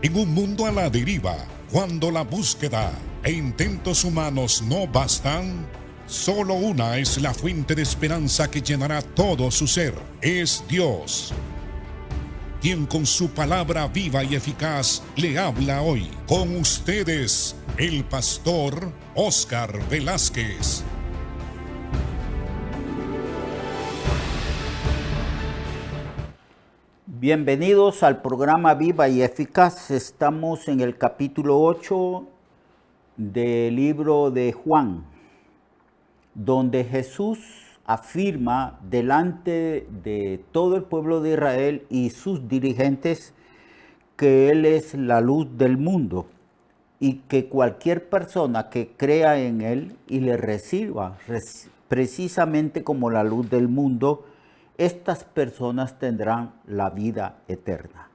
En un mundo a la deriva, cuando la búsqueda e intentos humanos no bastan, solo una es la fuente de esperanza que llenará todo su ser. Es Dios, quien con su palabra viva y eficaz le habla hoy. Con ustedes, el pastor Óscar Velázquez. Bienvenidos al programa Viva y Eficaz. Estamos en el capítulo 8 del libro de Juan, donde Jesús afirma delante de todo el pueblo de Israel y sus dirigentes que Él es la luz del mundo y que cualquier persona que crea en Él y le reciba precisamente como la luz del mundo, estas personas tendrán la vida eterna.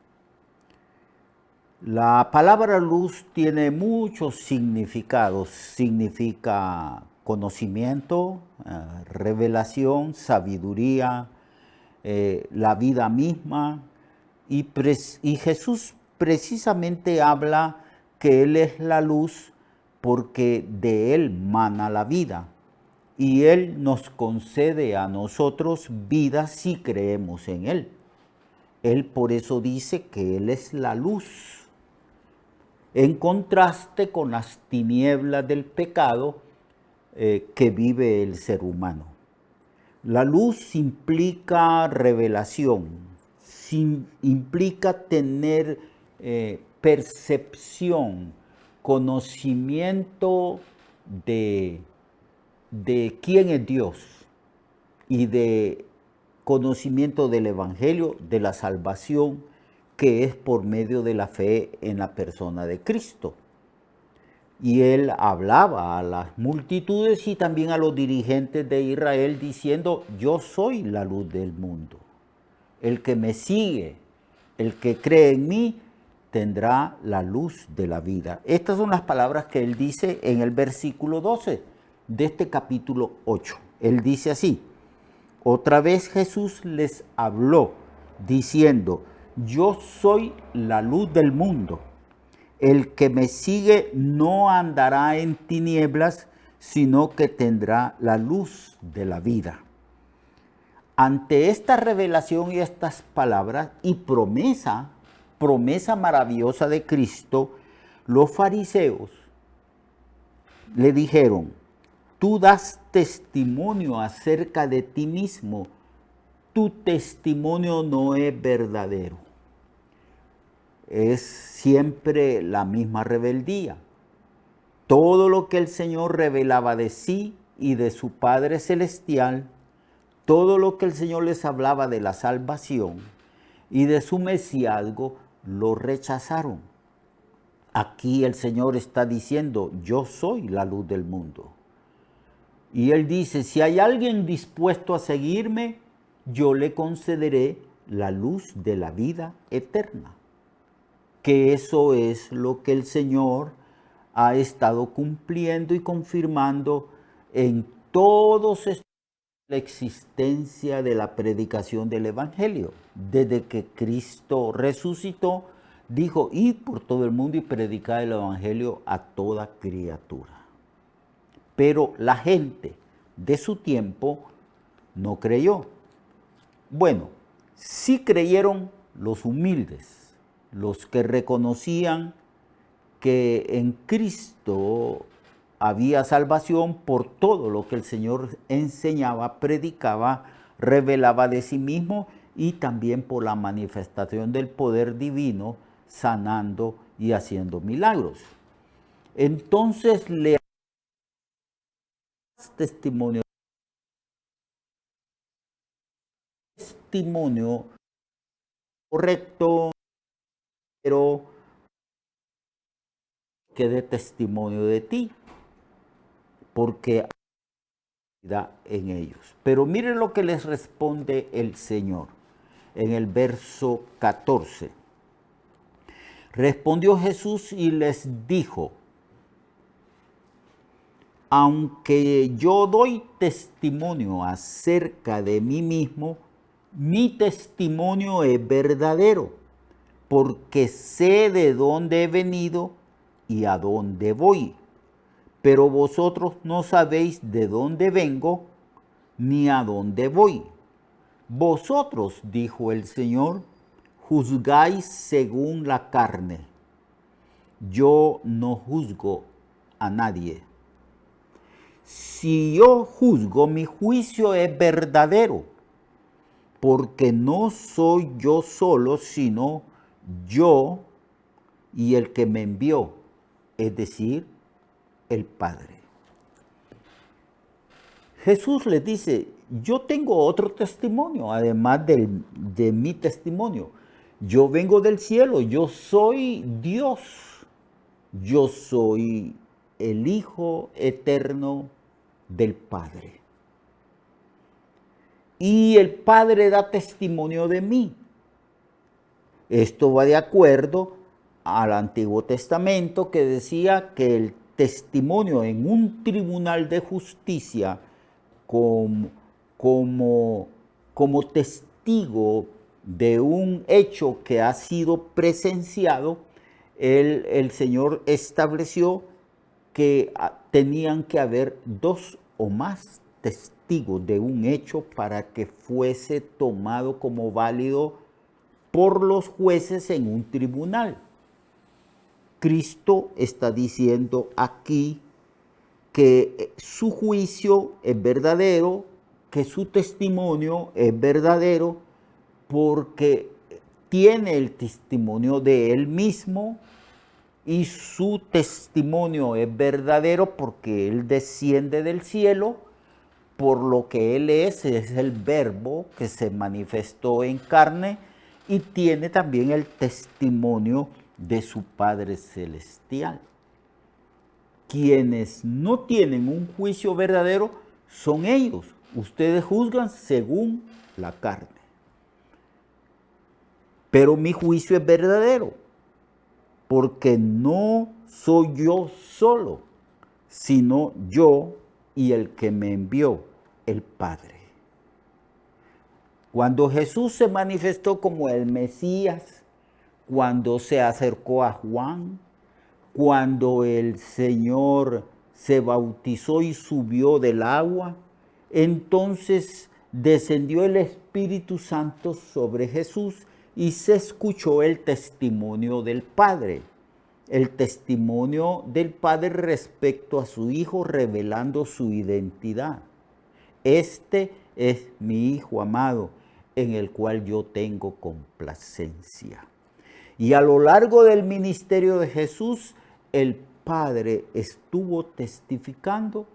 La palabra luz tiene muchos significados. Significa conocimiento, revelación, sabiduría, la vida misma. Y Jesús precisamente habla que Él es la luz porque de Él mana la vida. Y Él nos concede a nosotros vida si creemos en Él. Él por eso dice que Él es la luz, en contraste con las tinieblas del pecado que vive el ser humano. La luz implica revelación, implica tener percepción, conocimiento de quién es Dios y de conocimiento del Evangelio, de la salvación, que es por medio de la fe en la persona de Cristo. Y Él hablaba a las multitudes y también a los dirigentes de Israel diciendo: yo soy la luz del mundo. El que me sigue, el que cree en mí, tendrá la luz de la vida. Estas son las palabras que Él dice en el versículo 12 de este capítulo 8. Él dice así: otra vez Jesús les habló diciendo: yo soy la luz del mundo. El que me sigue no andará en tinieblas, sino que tendrá la luz de la vida. Ante esta revelación y estas palabras y promesa maravillosa de Cristo, los fariseos le dijeron: tú das testimonio acerca de ti mismo, tu testimonio no es verdadero. Es siempre la misma rebeldía. Todo lo que el Señor revelaba de sí y de su Padre Celestial, todo lo que el Señor les hablaba de la salvación y de su mesiazgo, lo rechazaron. Aquí el Señor está diciendo: yo soy la luz del mundo. Y Él dice: si hay alguien dispuesto a seguirme, yo le concederé la luz de la vida eterna. Que eso es lo que el Señor ha estado cumpliendo y confirmando en todos la existencia de la predicación del Evangelio. Desde que Cristo resucitó, dijo: id por todo el mundo y predicad el Evangelio a toda criatura. Pero la gente de su tiempo no creyó. Bueno, sí creyeron los humildes, los que reconocían que en Cristo había salvación por todo lo que el Señor enseñaba, predicaba, revelaba de sí mismo, y también por la manifestación del poder divino, sanando y haciendo milagros. Entonces le testimonio correcto, pero que dé testimonio de ti, porque hay vida en ellos. Pero miren lo que les responde el Señor en el verso 14. Respondió Jesús y les dijo: aunque yo doy testimonio acerca de mí mismo, mi testimonio es verdadero, porque sé de dónde he venido y a dónde voy. Pero vosotros no sabéis de dónde vengo ni a dónde voy. Vosotros, dijo el Señor, juzgáis según la carne. Yo no juzgo a nadie. Si yo juzgo, mi juicio es verdadero, porque no soy yo solo, sino yo y el que me envió, es decir, el Padre. Jesús les dice, yo tengo otro testimonio, además de mi testimonio. Yo vengo del cielo, yo soy Dios, yo soy el Hijo eterno del Padre. Y el Padre da testimonio de mí. Esto va de acuerdo al Antiguo Testamento, que decía que el testimonio en un tribunal de justicia como testigo de un hecho que ha sido presenciado, el Señor estableció que tenían que haber 2 o más testigos de un hecho para que fuese tomado como válido por los jueces en un tribunal. Cristo está diciendo aquí que su juicio es verdadero, que su testimonio es verdadero, porque tiene el testimonio de él mismo, y su testimonio es verdadero porque él desciende del cielo, por lo que él es el verbo que se manifestó en carne, y tiene también el testimonio de su Padre Celestial. Quienes no tienen un juicio verdadero son ellos. Ustedes juzgan según la carne. Pero mi juicio es verdadero, porque no soy yo solo, sino yo y el que me envió, el Padre. Cuando Jesús se manifestó como el Mesías, cuando se acercó a Juan, cuando el Señor se bautizó y subió del agua, entonces descendió el Espíritu Santo sobre Jesús y se escuchó el testimonio del Padre. El testimonio del Padre respecto a su Hijo, revelando su identidad. Este es mi Hijo amado, en el cual yo tengo complacencia. Y a lo largo del ministerio de Jesús, el Padre estuvo testificando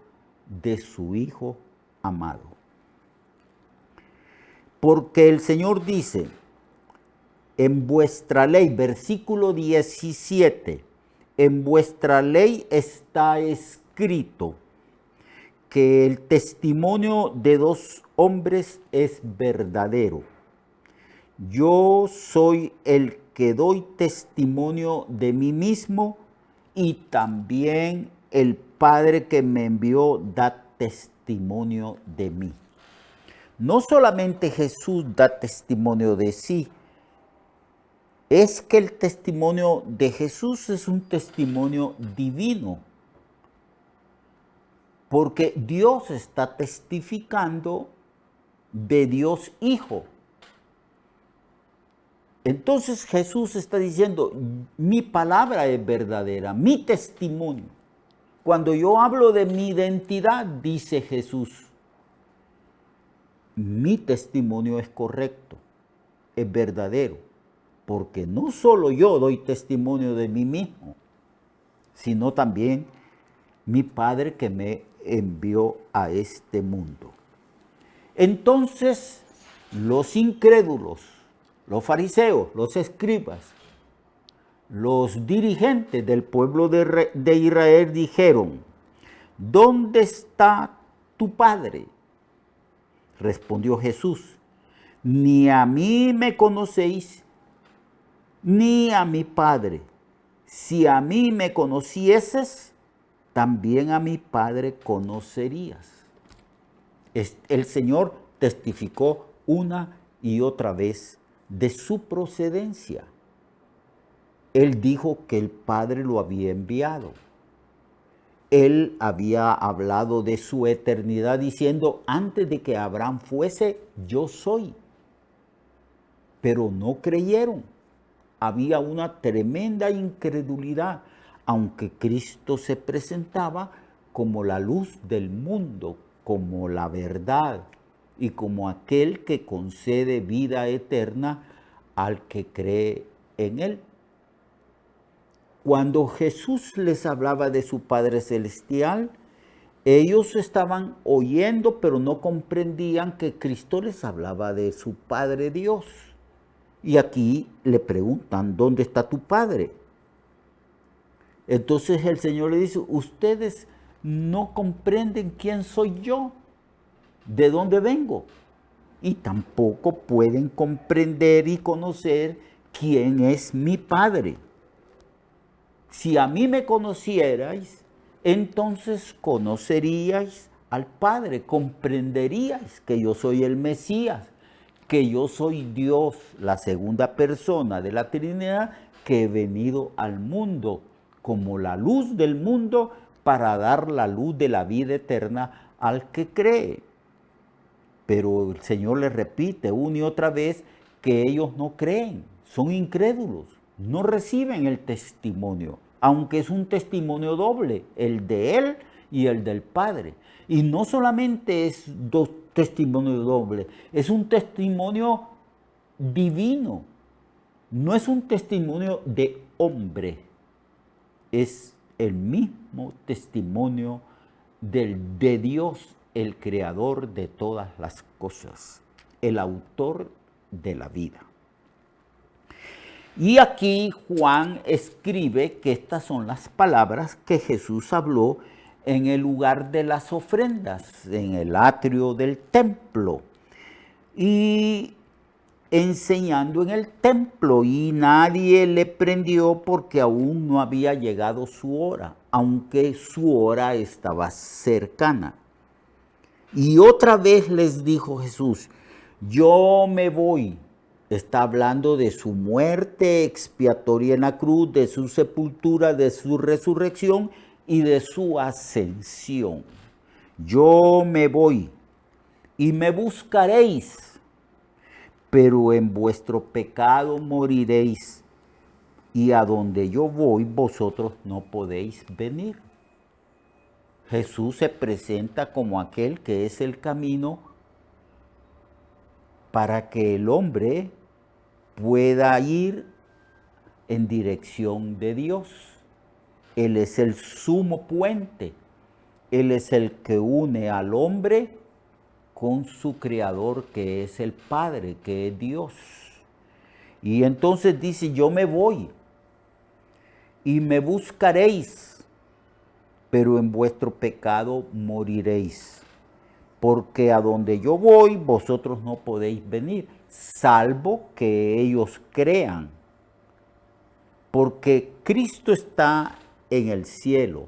de su Hijo amado. Porque el Señor dice, en vuestra ley, versículo 17, en vuestra ley está escrito que el testimonio de 2 hombres es verdadero. Yo soy el que doy testimonio de mí mismo, y también el Padre que me envió da testimonio de mí. No solamente Jesús da testimonio de sí, es que el testimonio de Jesús es un testimonio divino, porque Dios está testificando de Dios Hijo. Entonces Jesús está diciendo, mi palabra es verdadera, mi testimonio. Cuando yo hablo de mi identidad, dice Jesús, mi testimonio es correcto, es verdadero, porque no solo yo doy testimonio de mí mismo, sino también mi Padre que me envió a este mundo. Entonces, los incrédulos, los fariseos, los escribas, los dirigentes del pueblo de Israel dijeron, ¿dónde está tu Padre? Respondió Jesús, ni a mí me conocéis, ni a mi Padre. Si a mí me conocieses, también a mi Padre conocerías. El Señor testificó una y otra vez de su procedencia. Él dijo que el Padre lo había enviado. Él había hablado de su eternidad diciendo, antes de que Abraham fuese, yo soy. Pero no creyeron. Había una tremenda incredulidad, aunque Cristo se presentaba como la luz del mundo, como la verdad y como aquel que concede vida eterna al que cree en Él. Cuando Jesús les hablaba de su Padre Celestial, ellos estaban oyendo, pero no comprendían que Cristo les hablaba de su Padre Dios. Y aquí le preguntan, ¿dónde está tu Padre? Entonces el Señor le dice, ustedes no comprenden quién soy yo, de dónde vengo, y tampoco pueden comprender y conocer quién es mi Padre. Si a mí me conocierais, entonces conoceríais al Padre, comprenderíais que yo soy el Mesías, que yo soy Dios, la segunda persona de la Trinidad, que he venido al mundo como la luz del mundo para dar la luz de la vida eterna al que cree. Pero el Señor les repite una y otra vez que ellos no creen, son incrédulos, no reciben el testimonio, aunque es un testimonio doble, el de Él y el del Padre. Y no solamente es dos testimonios dobles, es un testimonio divino, no es un testimonio de hombre, es el mismo testimonio de Dios, el creador de todas las cosas, el autor de la vida. Y aquí Juan escribe que estas son las palabras que Jesús habló en el lugar de las ofrendas, en el atrio del templo, y enseñando en el templo, y nadie le prendió porque aún no había llegado su hora, aunque su hora estaba cercana. Y otra vez les dijo Jesús, yo me voy. Está hablando de su muerte expiatoria en la cruz, de su sepultura, de su resurrección y de su ascensión. Yo me voy y me buscaréis, pero en vuestro pecado moriréis, y a donde yo voy vosotros no podéis venir. Jesús se presenta como aquel que es el camino para que el hombre pueda ir en dirección de Dios. Él es el sumo puente. Él es el que une al hombre con su creador, que es el Padre, que es Dios. Y entonces dice, yo me voy y me buscaréis, pero en vuestro pecado moriréis, porque a donde yo voy vosotros no podéis venir, salvo que ellos crean, porque Cristo está en el cielo,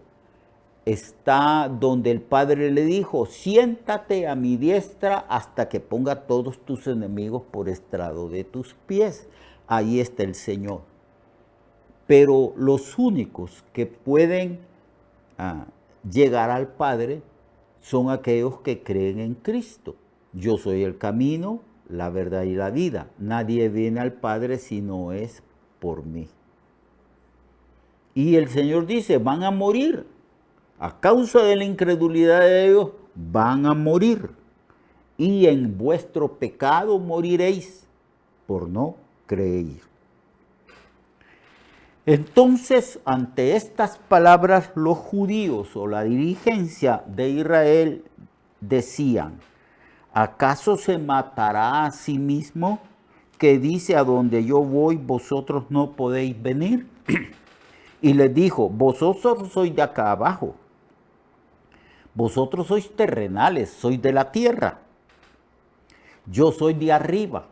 está donde el Padre le dijo, siéntate a mi diestra hasta que ponga todos tus enemigos por estrado de tus pies. Ahí está el Señor. Pero los únicos que pueden llegar al Padre son aquellos que creen en Cristo. Yo soy el camino, la verdad y la vida. Nadie viene al Padre si no es por mí. Y el Señor dice, van a morir. A causa de la incredulidad de ellos, van a morir. Y en vuestro pecado moriréis por no creer. Entonces, ante estas palabras, los judíos o la dirigencia de Israel decían, ¿acaso se matará a sí mismo que dice a donde yo voy vosotros no podéis venir? Y les dijo, vosotros sois de acá abajo, vosotros sois terrenales, sois de la tierra, yo soy de arriba,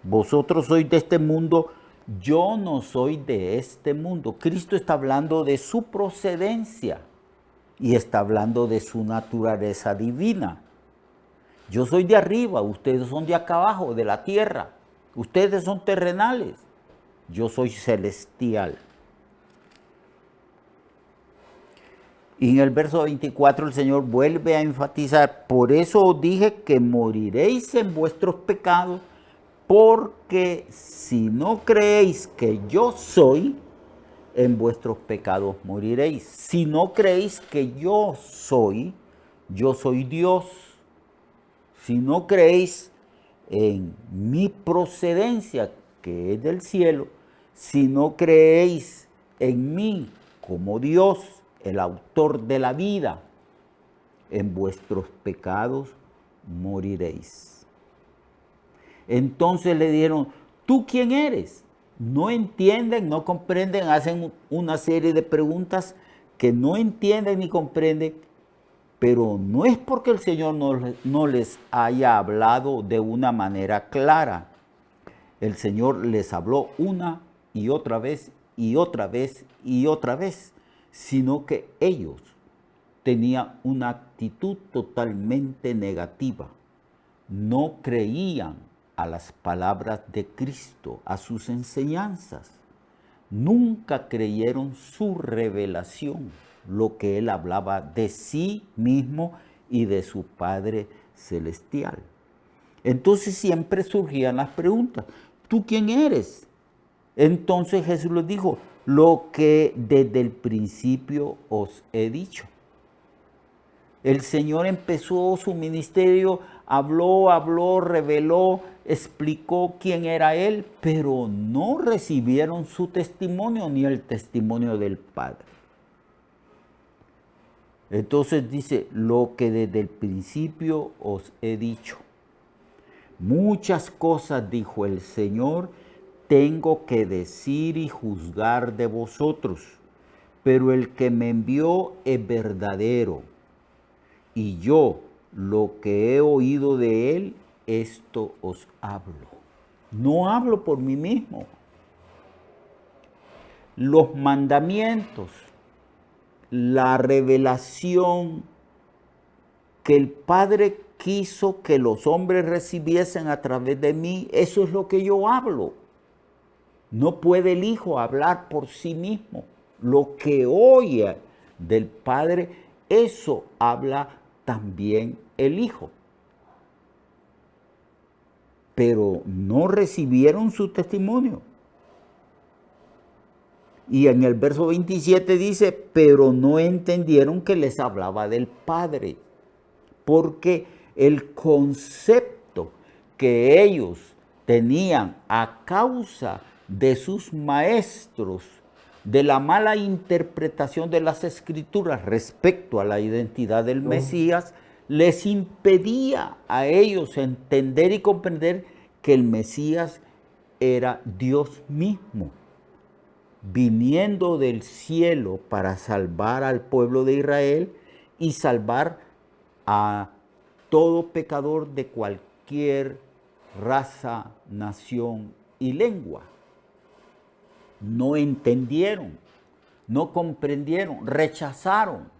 vosotros sois de este mundo, yo no soy de este mundo. Cristo está hablando de su procedencia y está hablando de su naturaleza divina. Yo soy de arriba, ustedes son de acá abajo, de la tierra. Ustedes son terrenales. yo soy celestial. Y en el verso 24 el Señor vuelve a enfatizar, por eso os dije que moriréis en vuestros pecados, porque si no creéis que yo soy, en vuestros pecados moriréis. Si no creéis que yo soy Dios. Si no creéis en mi procedencia, que es del cielo, si no creéis en mí como Dios, el autor de la vida, en vuestros pecados moriréis. Entonces le dijeron, ¿tú quién eres? No entienden, no comprenden, hacen una serie de preguntas que no entienden ni comprenden, pero no es porque el Señor no les haya hablado de una manera clara. El Señor les habló una y otra vez y otra vez y otra vez, sino que ellos tenían una actitud totalmente negativa. No creían a las palabras de Cristo, a sus enseñanzas. Nunca creyeron su revelación, lo que Él hablaba de sí mismo y de su Padre Celestial. Entonces siempre surgían las preguntas, ¿tú quién eres? Entonces Jesús les dijo, lo que desde el principio os he dicho. El Señor empezó su ministerio, habló, reveló, explicó quién era Él, pero no recibieron su testimonio ni el testimonio del Padre. Entonces dice, lo que desde el principio os he dicho. Muchas cosas, dijo el Señor, tengo que decir y juzgar de vosotros, pero el que me envió es verdadero. Y yo, lo que he oído de él, esto os hablo. No hablo por mí mismo. Los mandamientos, la revelación que el Padre quiso que los hombres recibiesen a través de mí, eso es lo que yo hablo. No puede el Hijo hablar por sí mismo. Lo que oye del Padre, eso habla también el Hijo. Pero no recibieron su testimonio. Y en el verso 27 dice, pero no entendieron que les hablaba del Padre. Porque el concepto que ellos tenían a causa de sus maestros, de la mala interpretación de las Escrituras respecto a la identidad del Mesías, les impedía a ellos entender y comprender que el Mesías era Dios mismo, viniendo del cielo para salvar al pueblo de Israel y salvar a todo pecador de cualquier raza, nación y lengua. No entendieron, no comprendieron, rechazaron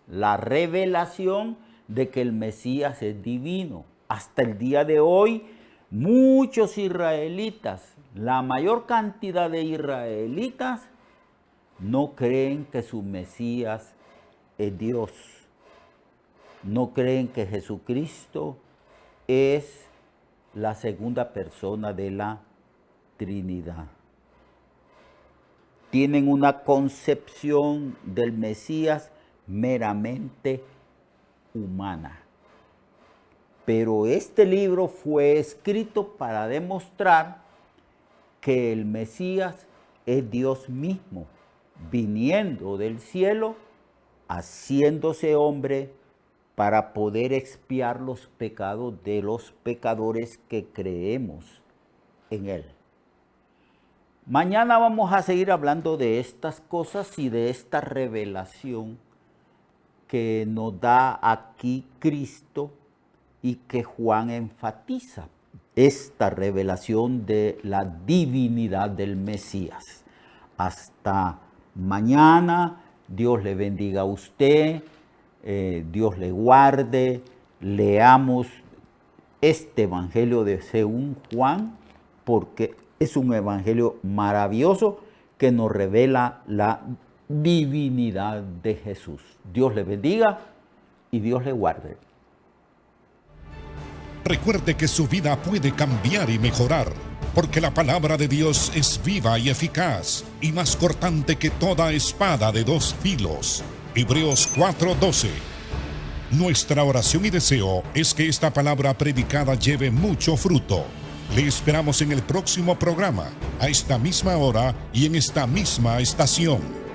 la revelación de que el Mesías es divino. Hasta el día de hoy, muchos israelitas, la mayor cantidad de israelitas, no creen que su Mesías es Dios. No creen que Jesucristo es la segunda persona de la Trinidad. Tienen una concepción del Mesías meramente humana. Pero este libro fue escrito para demostrar que el Mesías es Dios mismo, viniendo del cielo, haciéndose hombre para poder expiar los pecados de los pecadores que creemos en Él. Mañana vamos a seguir hablando de estas cosas y de esta revelación que nos da aquí Cristo y que Juan enfatiza. Esta revelación de la divinidad del Mesías. Hasta mañana, Dios le bendiga a usted, Dios le guarde, leamos este Evangelio de según Juan, porque Es un evangelio maravilloso que nos revela la divinidad de Jesús. Dios le bendiga y Dios le guarde. Recuerde que su vida puede cambiar y mejorar, porque la palabra de Dios es viva y eficaz, y más cortante que toda espada de dos filos. Hebreos 4:12. Nuestra oración y deseo es que esta palabra predicada lleve mucho fruto. Le esperamos en el próximo programa, a esta misma hora y en esta misma estación.